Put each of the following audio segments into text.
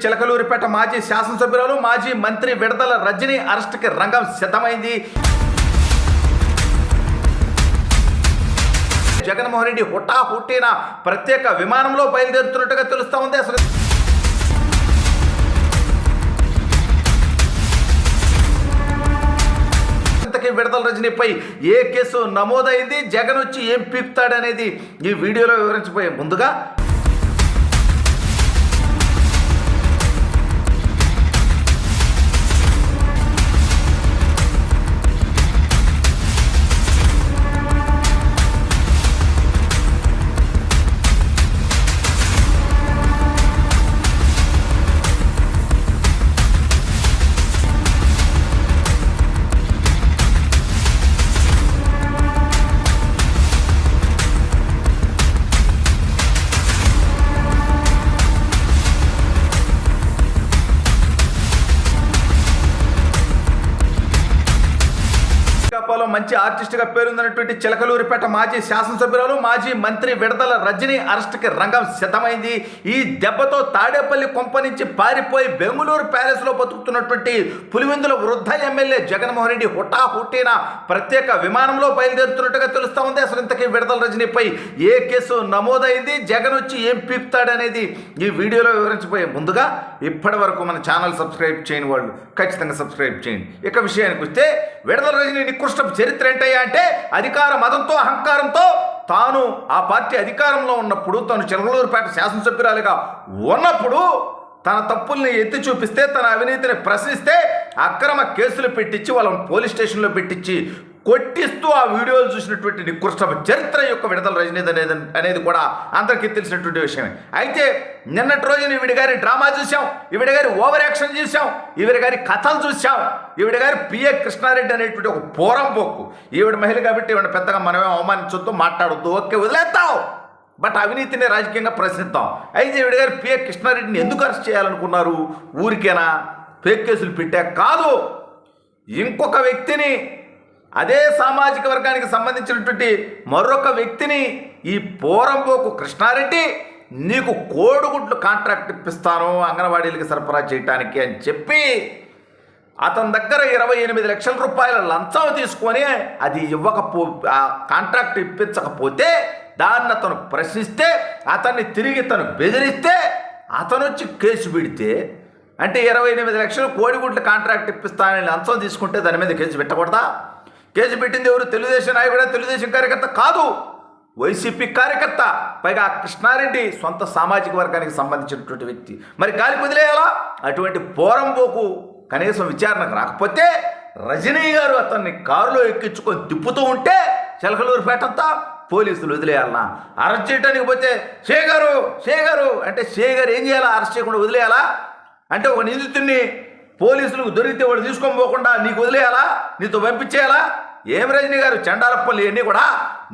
చిలకలూరిపేట మాజీ శాసనసభ్యురాలు మాజీ మంత్రి విడదల రజని అరెస్టుకి రంగం సిద్ధమైంది. జగన్మోహన్ రెడ్డి హుటాహుట్టిన ప్రత్యేక విమానంలో బయలుదేరుతున్నట్టుగా తెలుస్తా ఉంది. అసలు విడదల రజనీపై ఏ కేసు నమోదైంది, జగన్ వచ్చి ఏం పీకుతాడనేది ఈ వీడియోలో వివరించబోయే ముందుగా మంచి ఆర్టిస్ట్గా పేరుందన్నటువంటి చిలకలూరిపేట మాజీ శాసనసభ్యురాలు మాజీ మంత్రి విడదల రజని అరెస్టుకి రంగం సిద్ధమైంది. ఈ దెబ్బతో తాడేపల్లి కొంప నుంచి పారిపోయి బెంగళూరు ప్యాలెస్లో బతుకుతున్నటువంటి పులివెందుల వృద్ధ ఎమ్మెల్యే జగన్మోహన్ రెడ్డి హుటాహుట్టిన ప్రత్యేక విమానంలో బయలుదేరుతున్నట్టుగా తెలుస్తా ఉంది. అసలు ఇంతకీ విడదల రజనీపై ఏ కేసు నమోదైంది, జగన్ వచ్చి ఏం పీకుతాడనేది ఈ వీడియోలో వివరించబోయే ముందుగా ఇప్పటి వరకు మన ఛానల్ సబ్స్క్రైబ్ చేయని వాళ్ళు ఖచ్చితంగా సబ్స్క్రైబ్ చేయండి. ఇక విషయానికి వస్తే విడదల రజనీ నికృష్ట చరిత్ర ఏంటయ్యా అంటే అధికార మదంతో అహంకారంతో తాను ఆ పార్టీ అధికారంలో ఉన్నప్పుడు తాను చిలకలూరిపేట శాసనసభ్యురాలుగా ఉన్నప్పుడు తన తప్పుల్ని ఎత్తి చూపిస్తే తన అవినీతిని ప్రశ్నిస్తే అక్రమ కేసులు పెట్టించి వాళ్ళని పోలీస్ స్టేషన్లో పెట్టించి కొట్టిస్తూ ఆ వీడియోలు చూసినటువంటి నికృష్ట చరిత్ర యొక్క విడదల రజనీ అనేది కూడా అందరికీ తెలిసినటువంటి విషయమే. అయితే నిన్నటి రోజున ఈవిడ గారి డ్రామా చూసాం, ఈవిడ గారి ఓవర్ యాక్షన్ చూసాం, ఈవిడ గారి కథలు చూసాం. ఈవిడ గారి పిఏ కృష్ణారెడ్డి అనేటువంటి ఒక పోరంపోకు. ఈవిడ మహిళ కాబట్టి ఈవిడ పెద్దగా మనమే అవమానించొద్దు, మాట్లాడొద్దు, ఓకే వదిలేస్తాం, బట్ అవినీతిని రాజకీయంగా ప్రశ్నిస్తాం. అయితే ఈవిడ గారి పిఏ కృష్ణారెడ్డిని ఎందుకు అరెస్ట్ చేయాలనుకున్నారు? ఊరికేనా ఫేక్ కేసులు పెట్టా కాదు, ఇంకొక వ్యక్తిని అదే సామాజిక వర్గానికి సంబంధించినటువంటి మరొక వ్యక్తిని ఈ పోరంపోకు కృష్ణారెడ్డి నీకు కోడిగుడ్లు కాంట్రాక్ట్ ఇప్పిస్తాను అంగన్వాడీలకి సరఫరా చేయటానికి అని చెప్పి అతని దగ్గర 28 లక్షల రూపాయల లంచం తీసుకొని అది కాంట్రాక్ట్ ఇప్పించకపోతే దాన్ని అతను ప్రశ్నిస్తే అతన్ని తిరిగి తను బెదిరిస్తే అతను వచ్చి కేసు పెడితే అంటే 28 లక్షలు కోడిగుడ్ల కాంట్రాక్ట్ ఇప్పిస్తానని లంచం తీసుకుంటే దాని మీద కేసు పెట్టకూడదా? కేసు పెట్టింది ఎవరు? తెలుగుదేశం నాయకుడా? తెలుగుదేశం కార్యకర్త కాదు, వైసీపీ కార్యకర్త. పైగా కృష్ణారెడ్డి సొంత సామాజిక వర్గానికి సంబంధించినటువంటి వ్యక్తి. మరి గాలి వదిలేయాలా? అటువంటి పోరంబోకు కనీసం విచారణకు రాకపోతే రజనీ గారు అతన్ని కారులో ఎక్కించుకొని తిప్పుతూ ఉంటే చిలకలూరిపేటంతా పోలీసులు వదిలేయాలన్నా? అరెస్ట్ చేయడానికి పోతే షేగారు అంటే షేగారు ఏం చేయాలా? అరెస్ట్ చేయకుండా వదిలేయాలా? అంటే ఒక నిందితుడిని పోలీసులకు దొరికితే వాడు తీసుకొని పోకుండా నీకు వదిలేయాలా? నీతో పంపించేయాలా? ఏం రజనీ గారు చండాలప్పలు ఇవన్నీ కూడా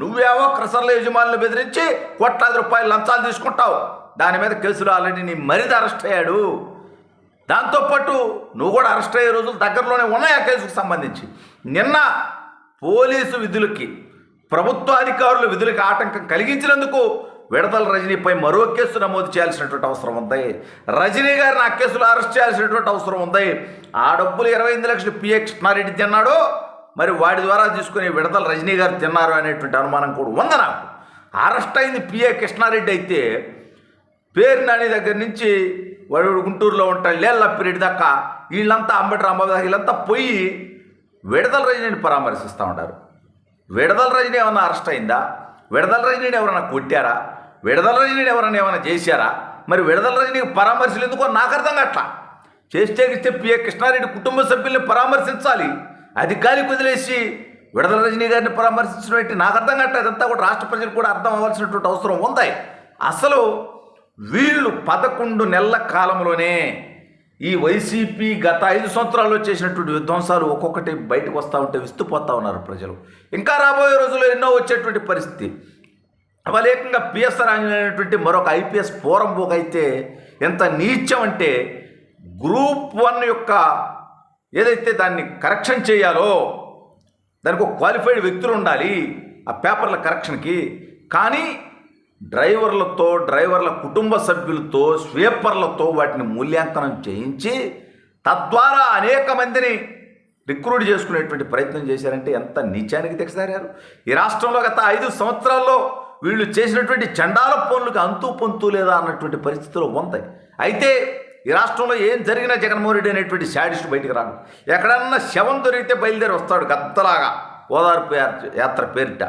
నువ్వేమో క్రసర్ల యజమానులు బెదిరించి కోట్లాది రూపాయలు లంచాలు తీసుకుంటావు. దాని మీద కేసులు ఆల్రెడీ నీ మరిది అరెస్ట్ అయ్యాడు. దాంతోపాటు నువ్వు కూడా అరెస్ట్ అయ్యే రోజులు దగ్గరలోనే ఉన్నాయి ఆ కేసుకు సంబంధించి. నిన్న పోలీసు విధులకి ప్రభుత్వ అధికారుల విధులకి ఆటంకం కలిగించినందుకు విడదల రజనీపై మరో కేసు నమోదు చేయాల్సినటువంటి అవసరం ఉంది. రజనీ గారిని ఆ కేసులో అరెస్ట్ చేయాల్సినటువంటి అవసరం ఉంది. ఆ డబ్బులు 28 లక్షలు పిఏ కృష్ణారెడ్డి తిన్నాడు, మరి వాడి ద్వారా తీసుకుని విడదల రజనీ గారు తిన్నారు అనేటువంటి అనుమానం కూడా ఉంది నాకు. అరెస్ట్ అయింది పిఏ కృష్ణారెడ్డి అయితే పేరు నాని దగ్గర నుంచి వాడు గుంటూరులో ఉంటాడు లేళ్ళప్పిరెడ్డి దాకా వీళ్ళంతా అంబటి రాంబాబు దాకా వీళ్ళంతా పోయి విడదల రజనీని పరామర్శిస్తూ ఉంటారు. విడదల రజనీ ఏమన్నా అరెస్ట్ అయిందా? విడదల రజనీని ఎవరన్నా కొట్టారా? విడదల రజనీని ఎవరన్నా ఏమైనా చేశారా? మరి విడదల రజనీకి పరామర్శలు ఎందుకో నాకు అర్థం కావట్లా. చేస్తే పిఏ కృష్ణారెడ్డి కుటుంబ సభ్యుల్ని పరామర్శించాలి, అధికారికి వదిలేసి విడదల రజనీ గారిని పరామర్శించడం నాకు అర్థం కావట్లేదు. అదంతా కూడా రాష్ట్ర ప్రజలకు కూడా అర్థం అవ్వాల్సినటువంటి అవసరం ఉంది. అసలు వీళ్ళు 11 నెలల కాలంలోనే ఈ వైసీపీ గత 5 సంవత్సరాల్లో చేసినటువంటి విధ్వంసాలు ఒక్కొక్కటి బయటకు వస్తూ ఉంటే విస్తుపోతూ ఉన్నారు ప్రజలు. ఇంకా రాబోయే రోజుల్లో ఎన్నో వచ్చేటువంటి పరిస్థితి. అవలేకంగా పిఎస్ఆర్ అనేటువంటి మరొక ఐపీఎస్ పోరంబోకు అయితే ఎంత నీచం అంటే గ్రూప్ 1 యొక్క ఏదైతే దాన్ని కరెక్షన్ చేయాలో దానికి ఒక క్వాలిఫైడ్ వ్యక్తులు ఉండాలి ఆ పేపర్ల కరెక్షన్కి. కానీ డ్రైవర్ల కుటుంబ సభ్యులతో స్వీపర్లతో వాటిని మూల్యాంకనం చేయించి తద్వారా అనేక మందిని రిక్రూట్ చేసుకునేటువంటి ప్రయత్నం చేశారంటే ఎంత నీచానికి దిగజారారు. ఈ రాష్ట్రంలో గత 5 సంవత్సరాల్లో వీళ్ళు చేసినటువంటి చండాల పనులకు అంతు పొంతు లేదా అన్నటువంటి పరిస్థితులు ఉంది. అయితే ఈ రాష్ట్రంలో ఏం జరిగినా జగన్మోహన్ రెడ్డి అనేటువంటి శాడిస్ట్ బయటకు రాడు. ఎక్కడన్నా శవం దొరికితే బయలుదేరి వస్తాడు గద్దలాగా ఓదార్పు యాత్ర పేరిట.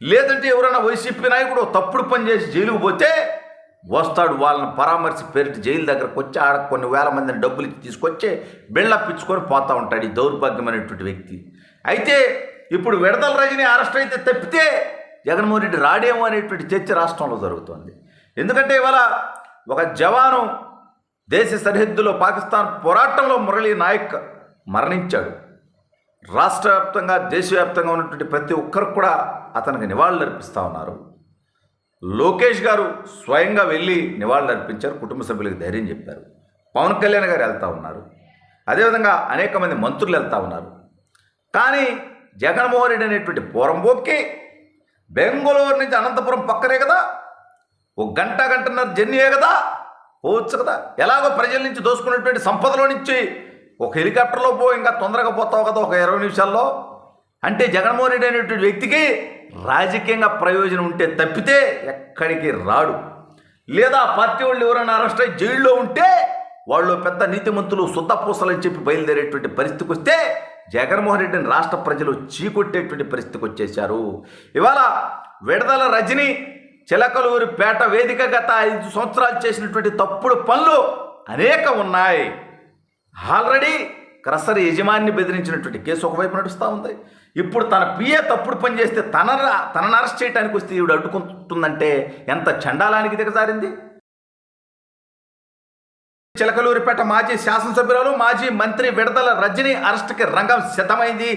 లేదంటే ఎవరైనా వైసీపీ నాయకుడు తప్పుడు పని చేసి జైలుకు పోతే వస్తాడు వాళ్ళని పరామర్శి పేరిట జైలు దగ్గరకు వచ్చి ఆడ కొన్ని వేల మందిని డబ్బులు ఇచ్చి తీసుకొచ్చి బిళ్ళప్పించుకొని పోతూ ఉంటాడు ఈ దౌర్భాగ్యమైనటువంటి వ్యక్తి. అయితే ఇప్పుడు విడదల రజని అరెస్ట్ అయితే తప్పితే జగన్మోహన్ రెడ్డి రాడేమో అనేటువంటి చర్చ రాష్ట్రంలో జరుగుతుంది. ఎందుకంటే ఇవాళ ఒక జవాను దేశ సరిహద్దులో పాకిస్తాన్ పోరాటంలో మురళీ నాయక్ మరణించాడు. రాష్ట్ర వ్యాప్తంగా దేశవ్యాప్తంగా ఉన్నటువంటి ప్రతి ఒక్కరు కూడా అతనికి నివాళులు అర్పిస్తూ ఉన్నారు. లోకేష్ గారు స్వయంగా వెళ్ళి నివాళులు అర్పించారు, కుటుంబ సభ్యులకు ధైర్యం చెప్పారు. పవన్ కళ్యాణ్ గారు వెళ్తూ ఉన్నారు, అదేవిధంగా అనేక మంది మంత్రులు వెళ్తూ ఉన్నారు. కానీ జగన్మోహన్ రెడ్డి అనేటువంటి పోరంబోక్కి బెంగళూరు నుంచి అనంతపురం పక్కనే కదా, ఒక గంటన్నర జర్నీయే కదా, పోవచ్చు కదా. ఎలాగో ప్రజల నుంచి దోసుకున్నటువంటి సంపదలో నుంచి ఒక హెలికాప్టర్లో ఇంకా తొందరగా పోతావు కదా ఒక 20 నిమిషాల్లో. అంటే జగన్మోహన్ రెడ్డి అనేటువంటి వ్యక్తికి రాజకీయంగా ప్రయోజనం ఉంటే తప్పితే ఎక్కడికి రాడు. లేదా పార్టీ వాళ్ళు ఎవరైనా అరెస్ట్ అయ్యి జైల్లో ఉంటే వాళ్ళు పెద్ద నీతిమంతులు శుద్ధపూసలని చెప్పి బయలుదేరేటువంటి పరిస్థితికి వస్తే జగన్మోహన్ రెడ్డిని రాష్ట్ర ప్రజలు చీకొట్టేటువంటి పరిస్థితికి వచ్చేశారు. ఇవాళ విడదల రజని చిలకలూరిపేట వేదిక గత 5 సంవత్సరాలు చేసినటువంటి తప్పుడు పనులు అనేక ఉన్నాయి. ఆల్రెడీ క్రషర్ యజమాని బెదిరించినటువంటి కేసు ఒకవైపు నడుస్తూ ఉంది. ఇప్పుడు తన పిఏ తప్పుడు పని చేస్తే తనను అరెస్ట్ చేయడానికి వస్తే ఈవిడ అడ్డుకుంటుందంటే ఎంత చండాలానికి దిగజారింది. చిలకలూరిపేట మాజీ శాసనసభ్యురాలు మాజీ మంత్రి విడదల రజని అరెస్టుకి రంగం సిద్ధమైంది.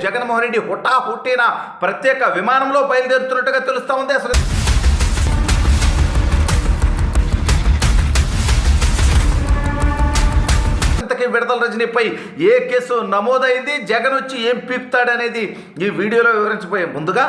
జగన్మోహన్ రెడ్డి హుటాహుట్టిన ప్రత్యేక విమానంలో బయలుదేరుతున్నట్టుగా తెలుస్తూ ఉంది. అసలు విడదల రజనీపై ఏ కేసు నమోదైంది, జగన్ వచ్చి ఏం పీకుతాడనేది ఈ వీడియోలో వివరించబోయే ముందుగా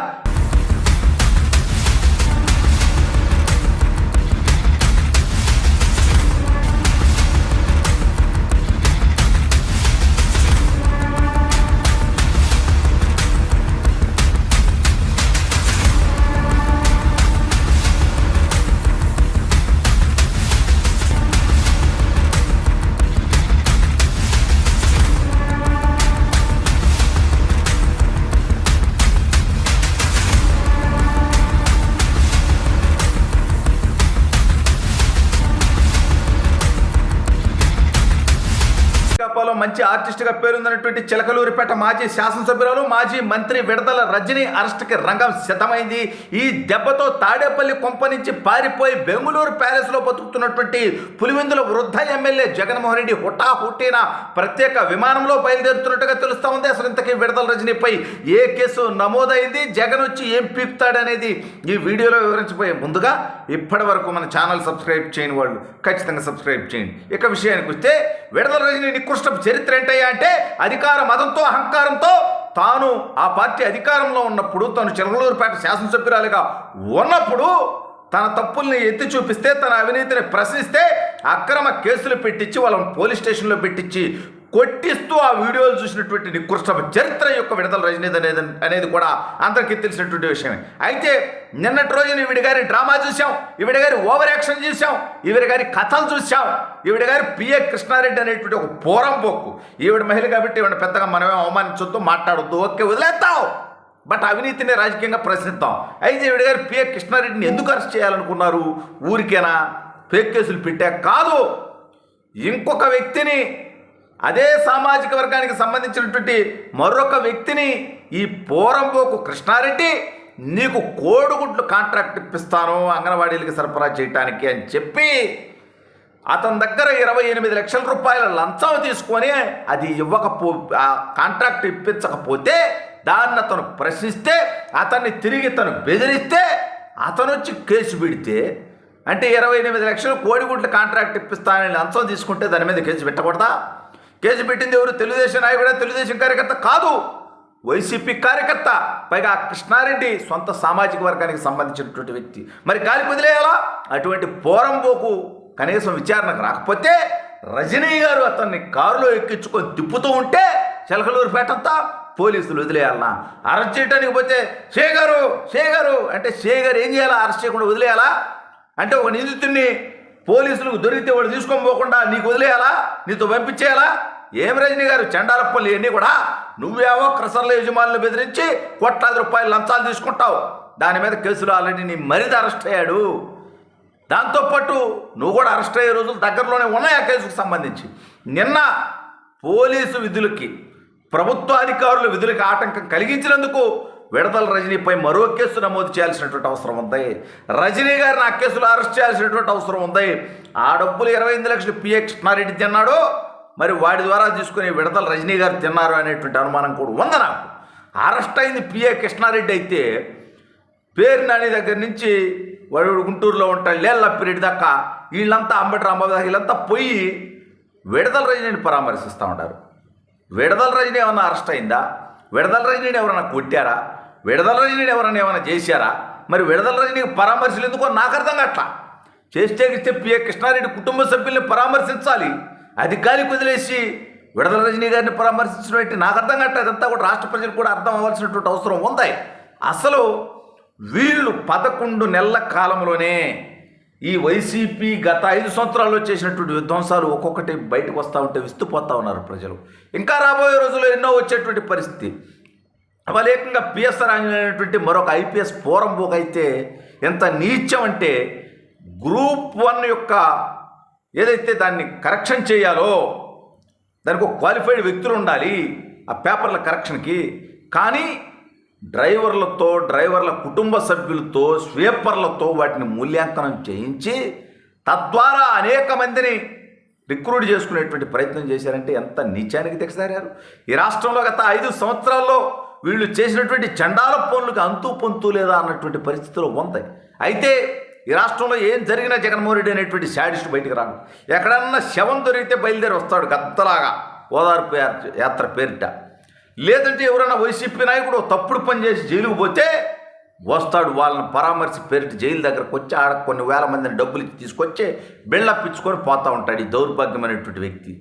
మంచి ఆర్టిస్ట్గా పేరుందన్నటువంటి చిలకలూరిపేట మాజీ శాసనసభ్యురాలు మాజీ మంత్రి విడదల రజని అరెస్టుకి రంగం సిద్ధమైంది. ఈ దెబ్బతో తాడేపల్లి కొంప నుంచి పారిపోయి బెంగళూరు ప్యాలెస్లో బతుకుతున్నటువంటి పులివెందుల వృద్ధ ఎమ్మెల్యే జగన్మోహన్ రెడ్డి హుటాహుట్టిన ప్రత్యేక విమానంలో బయలుదేరుతున్నట్టుగా తెలుస్తూ ఉంది. అసలు ఇంతకీ విడదల రజనీపై ఏ కేసు నమోదైంది, జగన్ వచ్చి ఏం పీకుతాడనేది ఈ వీడియోలో వివరించబోయే ముందుగా ఇప్పటి వరకు మన ఛానల్ సబ్స్క్రైబ్ చేయని వాళ్ళు ఖచ్చితంగా సబ్స్క్రైబ్ చేయండి. ఇక విషయానికి వస్తే విడదల రజని నికృష్ట చరిత్ర ఏంటయ్యా అంటే అధికార మదంతో అహంకారంతో తాను ఆ పార్టీ అధికారంలో ఉన్నప్పుడు తాను చిలకలూరిపేట శాసనసభ్యురాలిగా ఉన్నప్పుడు తన తప్పుల్ని ఎత్తి చూపిస్తే తన అవినీతిని ప్రశ్నిస్తే అక్రమ కేసులు పెట్టించి వాళ్ళని పోలీస్ స్టేషన్లో పెట్టించి కొట్టిస్తూ ఆ వీడియోలు చూసినటువంటి నికృష్ట చరిత్ర యొక్క విడదల రజనీ అనేది కూడా అందరికీ తెలిసినటువంటి విషయమే. అయితే నిన్నటి రోజున ఈవిడ గారి డ్రామా చూసాం, ఈవిడ గారి ఓవర్ యాక్షన్ చూసాం, ఈవిడ గారి కథలు చూసాం. ఈవిడ గారి పిఏ కృష్ణారెడ్డి అనేటువంటి ఒక పోరంబోక్కు. ఈవిడ మహిళ కాబట్టి ఈవిడ పెద్దగా మనమే అవమానించొద్దు, మాట్లాడొద్దు, ఓకే వదిలేస్తాం, బట్ అవినీతిని రాజకీయంగా ప్రశ్నిస్తాం. అయితే ఈవిడ గారి పిఏ కృష్ణారెడ్డిని ఎందుకు అరెస్ట్ చేయాలనుకున్నారు? ఊరికేనా ఫేక్ కేసులు పెట్టా కాదు, ఇంకొక వ్యక్తిని అదే సామాజిక వర్గానికి సంబంధించినటువంటి మరొక వ్యక్తిని ఈ పోరంబోకు కృష్ణారెడ్డి నీకు కోడిగుడ్లు కాంట్రాక్ట్ ఇప్పిస్తాను అంగన్వాడీలకి సరఫరా చేయడానికి అని చెప్పి అతని దగ్గర 28 లక్షల రూపాయల లంచం తీసుకొని అది ఆ కాంట్రాక్ట్ ఇప్పించకపోతే దాన్ని అతను ప్రశ్నిస్తే అతన్ని తిరిగి తను బెదిరిస్తే అతను వచ్చి కేసు పెడితే అంటే 28 లక్షలు కోడిగుడ్ల కాంట్రాక్ట్ ఇప్పిస్తానని లంచం తీసుకుంటే దాని మీద కేసు పెట్టకూడదా? కేసు పెట్టింది ఎవరు? తెలుగుదేశం నాయకుడే, తెలుగుదేశం కార్యకర్త కాదు. వైసీపీ కార్యకర్త, పైగా కృష్ణారెడ్డి సొంత సామాజిక వర్గానికి సంబంధించినటువంటి వ్యక్తి. మరి గాలి వదిలేయాలా? అటువంటి పోరంబోకు కనీసం విచారణకు రాకపోతే రజనీ గారు అతన్ని కారులో ఎక్కించుకొని తిప్పుతూ ఉంటే చిలకలూరిపేటంతా పోలీసులు వదిలేయాలన్నా? అరెస్ట్ చేయడానికి పోతే షేగారు అంటే షేగారు ఏం చేయాలా? అరెస్ట్ చేయకుండా వదిలేయాలా? అంటే ఒక నిందితుడిని పోలీసులకు దొరికితే వాడు తీసుకొని పోకుండా నీకు వదిలేయాలా? నీతో పంపించేయాలా? ఏం రజనీ గారు చండాల పనులు ఇవన్నీ కూడా? నువ్వేమో క్రసర్ల యజమానులు బెదిరించి ₹1,00,000 లంచాలు తీసుకుంటావు. దాని మీద కేసులు ఆల్రెడీ నీ మరిది అరెస్ట్ అయ్యాడు. దాంతోపాటు నువ్వు కూడా అరెస్ట్ అయ్యే రోజులు దగ్గరలోనే ఉన్నాయి ఆ కేసుకు సంబంధించి. నిన్న పోలీసు విధులకి, ప్రభుత్వ అధికారుల విధులకి ఆటంకం కలిగించినందుకు విడదల రజనీపై మరో కేసు నమోదు చేయాల్సినటువంటి అవసరం ఉంది. రజనీ గారిని ఆ కేసులో అరెస్ట్ చేయాల్సినటువంటి అవసరం ఉంది. ఆ డబ్బులు 28 లక్షలు పిఏ కృష్ణారెడ్డి తిన్నాడు. మరి వాడి ద్వారా తీసుకుని విడదల రజనీ గారు తిన్నారు అనేటువంటి అనుమానం కూడా ఉంది నాకు. అరెస్ట్ అయింది పిఏ కృష్ణారెడ్డి అయితే పేరు నాని దగ్గర నుంచి వాడు గుంటూరులో ఉంటాడు లేళ్ళప్పిరెడ్డి దాకా వీళ్ళంతా అంబటి రాంబాబు దాకా వీళ్ళంతా పోయి విడదల రజనీని పరామర్శిస్తూ ఉంటారు. విడదల రజనీ ఏమన్నా అరెస్ట్ అయిందా? విడదల రజనీని ఎవరైనా కొట్టారా? విడదల రజనీని ఎవరైనా ఏమైనా చేశారా? మరి విడదల రజనీకి పరామర్శలు ఎందుకో నాకు అర్థం కావట్లా. చేస్తే పిఏ కృష్ణారెడ్డి కుటుంబ సభ్యుల్ని పరామర్శించాలి, అధికారికి వదిలేసి విడదల రజనీ గారిని పరామర్శించినట్టు నాకు అర్థం కావట్లేదు. అదంతా కూడా రాష్ట్ర ప్రజలకు కూడా అర్థం అవ్వాల్సినటువంటి అవసరం ఉంది. అసలు వీళ్ళు 11 నెలల కాలంలోనే ఈ వైసీపీ గత 5 సంవత్సరాల్లో చేసినటువంటి విధ్వంసాలు ఒక్కొక్కటి బయటకు వస్తూ ఉంటే విస్తుపోతూ ఉన్నారు ప్రజలు. ఇంకా రాబోయే రోజుల్లో ఎన్నో వచ్చేటువంటి పరిస్థితి. వాళ్ళు ఏకంగా పిఎస్ఆర్ అనేటువంటి మరొక ఐపీఎస్ పోరంబోకు అయితే ఎంత నీచం అంటే గ్రూప్ 1 యొక్క ఏదైతే దాన్ని కరెక్షన్ చేయాలో దానికి ఒక క్వాలిఫైడ్ వ్యక్తులు ఉండాలి ఆ పేపర్ల కరెక్షన్కి. కానీ డ్రైవర్ల కుటుంబ సభ్యులతో, స్వీపర్లతో వాటిని మూల్యాంకనం చేయించి తద్వారా అనేక మందిని రిక్రూట్ చేసుకునేటువంటి ప్రయత్నం చేశారంటే ఎంత నీచానికి దిగజారారు. ఈ రాష్ట్రంలో గత 5 సంవత్సరాల్లో వీళ్ళు చేసినటువంటి చండాల పనులకు అంతు పొంతు లేదా అన్నటువంటి పరిస్థితిలో ఉంది. అయితే ఈ రాష్ట్రంలో ఏం జరిగినా జగన్మోహన్ రెడ్డి అనేటువంటి శాడిస్ట్ బయటికి రాడు. ఎక్కడన్నా శవం దొరికితే బయలుదేరి వస్తాడు గద్దలాగా ఓదార్పు యాత్ర పేరిట. లేదంటే ఎవరైనా వైసీపీ నాయకుడు తప్పుడు పని చేసి జైలుకు పోతే వస్తాడు వాళ్ళని పరామర్శ పేరిట జైలు దగ్గరకు వచ్చి ఆడ కొన్ని వేల మందిని డబ్బులు తీసుకొచ్చి బిళ్ళప్పించుకొని పోతూ ఉంటాడు ఈ దౌర్భాగ్యమైనటువంటి వ్యక్తి.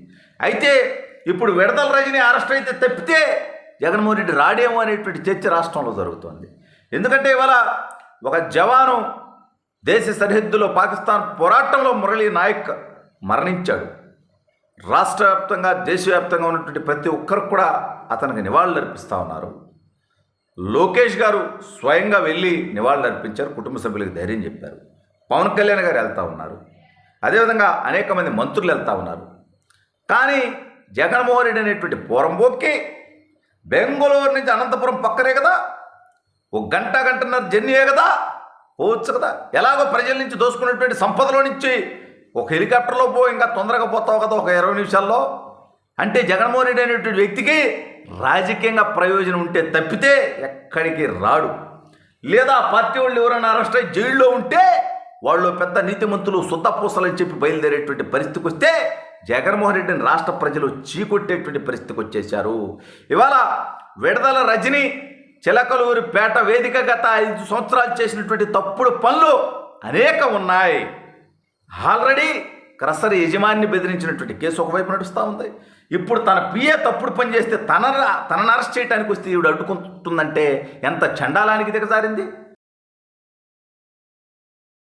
అయితే ఇప్పుడు విడదల రజనీ అరెస్ట్ అయితే తప్పితే జగన్మోహన్ రెడ్డి రాడేమో అనేటువంటి చర్చ రాష్ట్రంలో జరుగుతుంది. ఎందుకంటే ఇవాళ ఒక జవాను దేశ సరిహద్దులో పాకిస్తాన్ పోరాటంలో మురళీ నాయక్ మరణించాడు. రాష్ట్ర వ్యాప్తంగా దేశవ్యాప్తంగా ఉన్నటువంటి ప్రతి ఒక్కరు కూడా అతనికి నివాళులు అర్పిస్తూ ఉన్నారు. లోకేష్ గారు స్వయంగా వెళ్ళి నివాళులు అర్పించారు, కుటుంబ సభ్యులకు ధైర్యం చెప్పారు. పవన్ కళ్యాణ్ గారు వెళ్తూ ఉన్నారు, అదేవిధంగా అనేక మంది మంత్రులు వెళ్తూ ఉన్నారు. కానీ జగన్మోహన్ రెడ్డి అనేటువంటి పోరంబోక్కి బెంగళూరు నుంచి అనంతపురం పక్కనే కదా, ఒక గంటన్నర జర్నీయే కదా, పోవచ్చు కదా. ఎలాగో ప్రజల నుంచి దోసుకున్నటువంటి సంపదలో నుంచి ఒక హెలికాప్టర్లో ఇంకా తొందరగా పోతావు కదా ఒక 20 నిమిషాల్లో. అంటే జగన్మోహన్ రెడ్డి అనేటువంటి వ్యక్తికి రాజకీయంగా ప్రయోజనం ఉంటే తప్పితే ఎక్కడికి రాడు. లేదా పార్టీ వాళ్ళు ఎవరైనా అరెస్ట్ అయ్యి జైల్లో ఉంటే వాళ్ళు పెద్ద నీతిమంతులు సుద్దపూసలని చెప్పి బయలుదేరేటువంటి పరిస్థితికి వస్తే జగన్మోహన్ రెడ్డిని రాష్ట్ర ప్రజలు చీకొట్టేటువంటి పరిస్థితికి వచ్చేశారు. ఇవాళ విడదల రజనీ చిలకలూరిపేట వేదిక గత 5 సంవత్సరాలు చేసినటువంటి తప్పుడు పనులు అనేక ఉన్నాయి. ఆల్రెడీ క్రసర్ యజమాని బెదిరించినటువంటి కేసు ఒకవైపు నడుస్తూ ఉంది. ఇప్పుడు తన పిఏ తప్పుడు పని చేస్తే తనను అరెస్ట్ చేయడానికి వస్తే ఈవిడ అడ్డుకుంటుందంటే ఎంత చండాలానికి దిగజారింది.